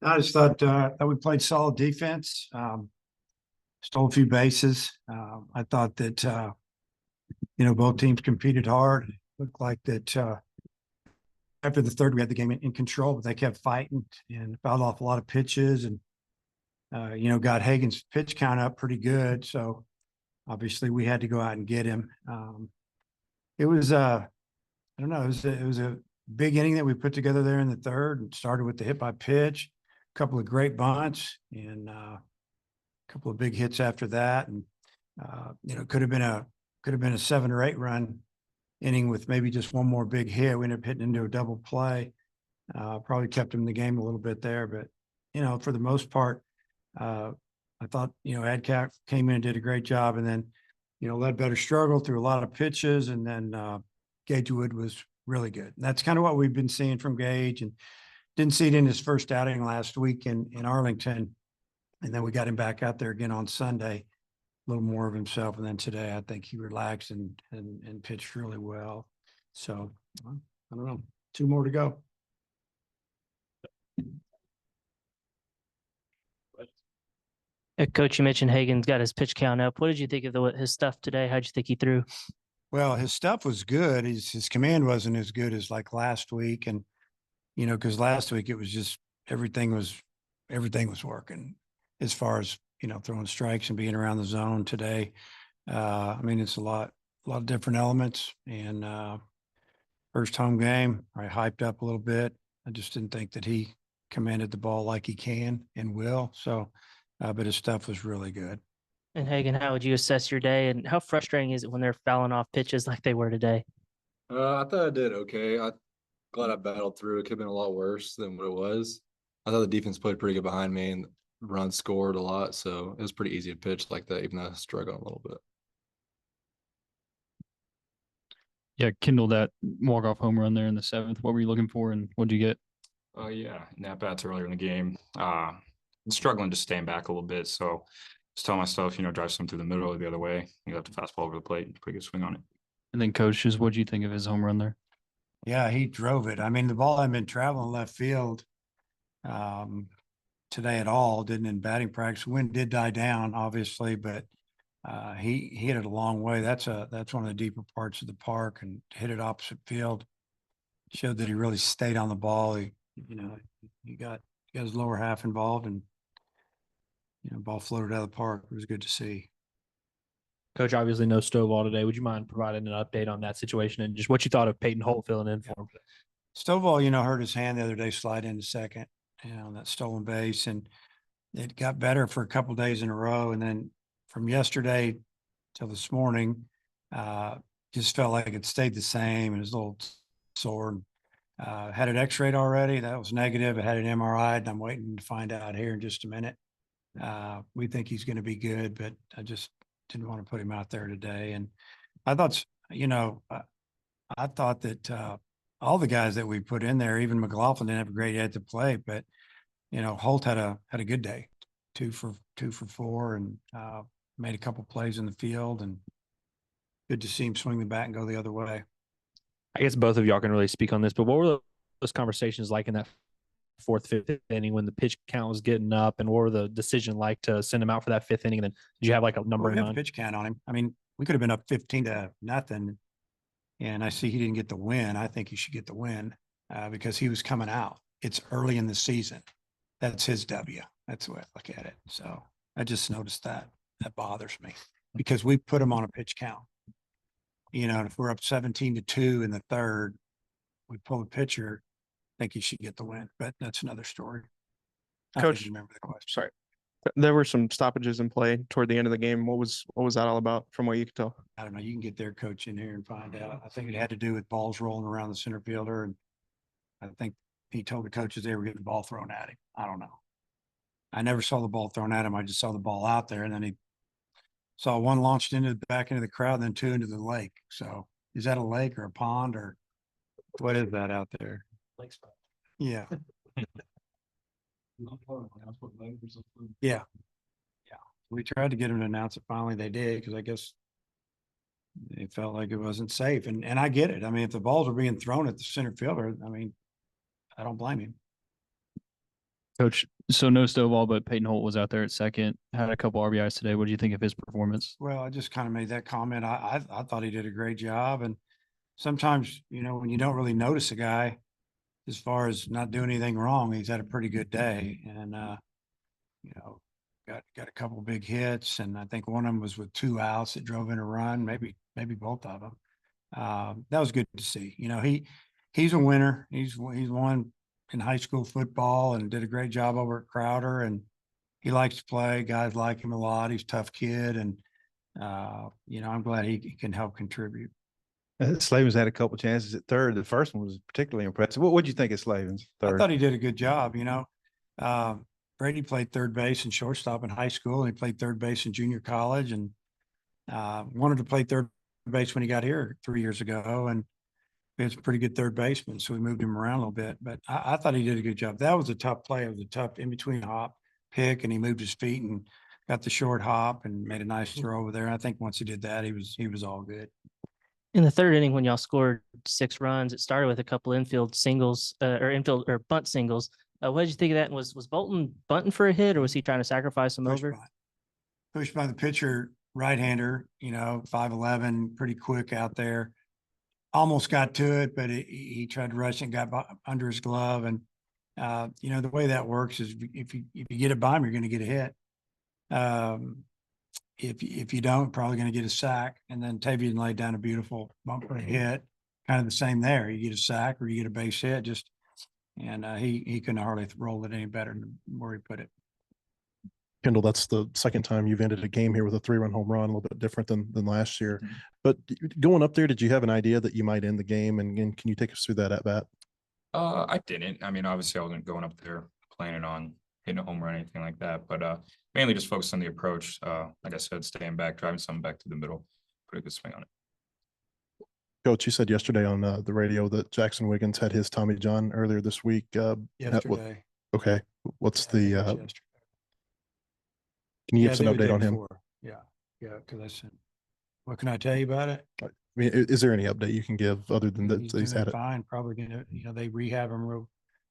I just thought that we played solid defense, stole a few bases. I thought that, both teams competed hard. Looked like that after the third, we had the game in control, but they kept fighting and fouled off a lot of pitches and, got Hagen's pitch count up pretty good. So obviously we had to go out and get him. It was, I don't know, it was a big inning that we put together there in the third and started with the hit by pitch, a couple of great bunts and a couple of big hits after that. And, could have been a 7 or 8 run inning with maybe just one more big hit. We ended up hitting into a double play. Probably kept him in the game a little bit there, but for the most part, I thought, Adcat came in and did a great job, and then, Ledbetter struggled through a lot of pitches, and then Gagewood was really good. And that's kind of what we've been seeing from Gage, and didn't see it in his first outing last week in Arlington. And then we got him back out there again on Sunday, a little more of himself. And then today, I think he relaxed and pitched really well. So I don't know, 2 more to go. Coach, you mentioned Hagen's got his pitch count up. What did you think of his stuff today? How'd you think he threw? Well, his stuff was good. His command wasn't as good as like last week. And, because last week it was just everything was working as far as, throwing strikes and being around the zone. Today, it's a lot of different elements. And first home game, I hyped up a little bit. I just didn't think that he commanded the ball like he can and will. So, but his stuff was really good. And Hagen, how would you assess your day, and how frustrating is it when they're fouling off pitches like they were today? I thought I did okay. I'm glad I battled through. It could have been a lot worse than what it was. I thought the defense played pretty good behind me, and runs scored a lot, so it was pretty easy to pitch like that, even though I struggled a little bit. Yeah, Kendall, that walk-off home run there in the 7th. What were you looking for, and what'd you get? Yeah, at bats earlier in the game. Struggling to stand back a little bit, so just tell myself, drive some through the middle or the other way. You got the fastball over the plate, pretty good swing on it. And then, coaches, what'd you think of his home run there? Yeah, he drove it. The ball had been traveling left field today at all. Didn't in batting practice. Wind did die down, obviously, but he hit it a long way. That's one of the deeper parts of the park, and hit it opposite field. Showed that he really stayed on the ball. He got his lower half involved, and ball floated out of the park. It was good to see. Coach, obviously no Stovall today. Would you mind providing an update on that situation and just what you thought of Peyton Holt filling in for him? Stovall, hurt his hand the other day, slide into second, on that stolen base, and it got better for a couple of days in a row. And then from yesterday till this morning, just felt like it stayed the same, and it was a little sore. Had it x-rayed already. That was negative. I had an MRI, and I'm waiting to find out here in just a minute. We think he's going to be good, but I just didn't want to put him out there today. And I thought, I thought that all the guys that we put in there, even McLaughlin didn't have a great day at the plate, but Holt had a good day, 2 for 4, and made a couple plays in the field, and good to see him swing the bat and go the other way. I guess both of y'all can really speak on this, but what were those conversations like in that 4th, 5th inning when the pitch count was getting up, and what were the decision like to send him out for that 5th inning? And then did you have like a number in mind? Pitch count on him. We could have been up 15-0, and I see he didn't get the win. I think he should get the win because he was coming out. It's early in the season. That's his W. That's the way I look at it. So I just noticed that. That bothers me because we put him on a pitch count. If we're up 17-2 in the 3rd, we pull the pitcher. I think he should get the win, but that's another story. Coach, remember the question. Sorry, there were some stoppages in play toward the end of the game. What was that all about, from what you could tell? I don't know. You can get their coach in here and find out. I think it had to do with balls rolling around the center fielder, and I think he told the coaches they were getting the ball thrown at him. I don't know. I never saw the ball thrown at him. I just saw the ball out there, and then he saw one launched back into the crowd, and then 2 into the lake. So is that a lake or a pond, or what is that out there? Lake spot. Yeah. Yeah. We tried to get him to announce it. Finally, they did, because I guess they felt like it wasn't safe. And I get it. If the balls are being thrown at the center fielder, I don't blame him. Coach, so no Stovall, but Peyton Holt was out there at second, had a couple RBIs today. What do you think of his performance? Well, I just kind of made that comment. I thought he did a great job. And sometimes, when you don't really notice a guy as far as not doing anything wrong, he's had a pretty good day. And, you know, got a couple big hits. And I think one of them was with 2 outs that drove in a run, maybe both of them. That was good to see. He's a winner. He's won in high school football and did a great job over at Crowder. And he likes to play. Guys like him a lot. He's a tough kid. And, I'm glad he can help contribute. Slavens had a couple chances at third. The first one was particularly impressive. What did you think of Slavens? I Third. thought he did a good job. Brady played third base and shortstop in high school, and he played third base in junior college, and wanted to play third base when he got here 3 years ago. And he was a pretty good third baseman, so we moved him around a little bit. But I thought he did a good job. That was a tough play. It was a tough in between hop pick, and he moved his feet and got the short hop and made a nice throw over there. I think once he did that, he was all good. In the third inning, when y'all scored 6 runs, it started with a couple infield singles or bunt singles. What did you think of that? And was Bolton bunting for a hit, or was he trying to sacrifice him over? Pushed by the pitcher, right-hander, 5'11", pretty quick out there. Almost got to it, but he tried to rush and got under his glove. And, the way that works is if you get it by him, you're going to get a hit. If you don't, probably going to get a sack. And then Tavian laid down a beautiful bumper hit, kind of the same there. You get a sack or you get a base hit, and he couldn't hardly roll it any better than where he put it. Kendall, that's the second time you've ended a game here with a 3-run home run, a little bit different than last year. Mhm. But going up there, did you have an idea that you might end the game? And can you take us through that at bat? I didn't. I mean, obviously I wasn't going up there planning on hitting a home run or anything like that, but mainly just focused on the approach. Like I said, staying back, driving something back to the middle, put a good swing on it. Coach, you said yesterday on the radio that Jackson Wiggins had his Tommy John earlier this week. Yesterday. Okay. What's I think it was the, yesterday. can you Yeah, give us I an think the update day on him? before. Yeah. Because I said, what can I tell you about it? I mean, is there any update you can give other than that He's he's doing had it? fine. Probably gonna, they rehab him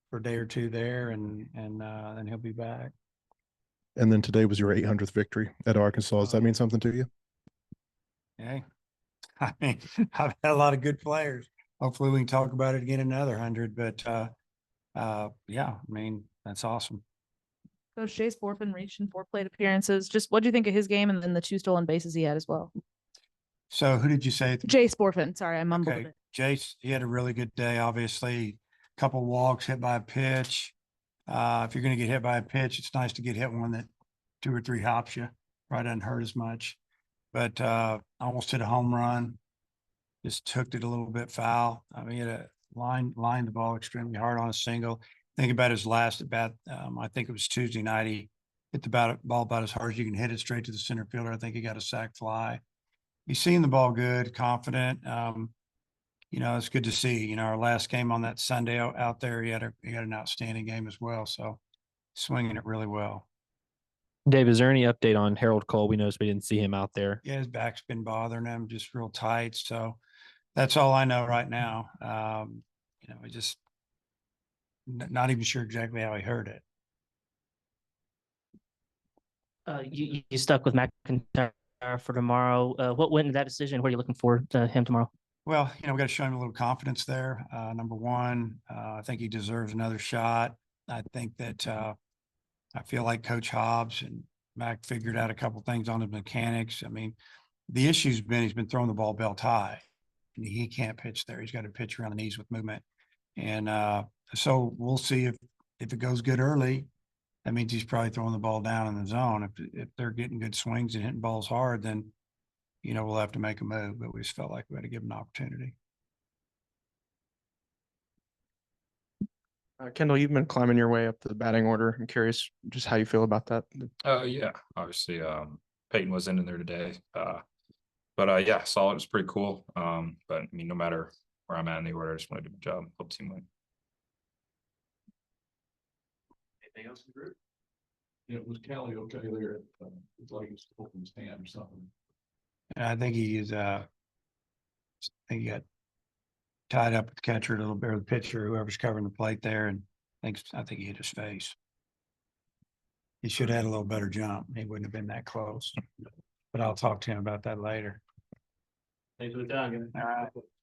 for a day or two there, and then he'll be back. And then today was your 800th victory at Arkansas. Does that mean something to you? Okay. I mean, I've had a lot of good players. Hopefully we can talk about it again another 100, but yeah, I mean, that's awesome. Coach Chase Borfin reached in 4 plate appearances. Just what do you think of his game and then the 2 stolen bases he had as well? So who did you say? Chase Borfin. Sorry, I mumbled Okay, it. Jace, he had a really good day. Obviously, a couple walks, hit by a pitch. If you're going to get hit by a pitch, it's nice to get hit one that 2 or 3 hops you. Probably doesn't hurt as much. But almost hit a home run. Just took it a little bit foul. I mean, he had a lined the ball extremely hard on a single. Think about his last at bat. I think it was Tuesday night. He hit the ball about as hard as you can hit it straight to the center fielder. I think he got a sac fly. He's seeing the ball good, confident. It's good to see. Our last game on that Sunday out there, he had an outstanding game as well. So swinging it really well. Dave, is there any update on Harold Cole? We noticed we didn't see him out there. Yeah, his back's been bothering him, just real tight. So that's all I know right now. We just not even sure exactly how he heard it. You stuck with McIntyre for tomorrow. What went into that decision? What are you looking for him tomorrow? Well, we got to show him a little confidence there. Number one, I think he deserves another shot. I think that I feel like Coach Hobbs and Mac figured out a couple things on his mechanics. I mean, the issue's been he's been throwing the ball belt high, and he can't pitch there. He's got to pitch around the knees with movement. And so we'll see if it goes good early. That means he's probably throwing the ball down in the zone. If they're getting good swings and hitting balls hard, then we'll have to make a move. But we just felt like we had to give him an opportunity. Kendall, you've been climbing your way up the batting order. I'm curious just how you feel about that. Yeah, obviously, Peyton was in there today. But yeah, solid. It was pretty cool. But I mean, no matter where I'm at in the order, I just want to do my job, help team win. Anything else in the group? It was Kelly okay there. It's like he's open his hand or something. And I think he is. I think he got tied up with the catcher a little bit, or the pitcher, whoever's covering the plate there, and I think he hit his face. He should have had a little better jump. He wouldn't have been that close. But I'll talk to him about that later. Thanks for the time. All right.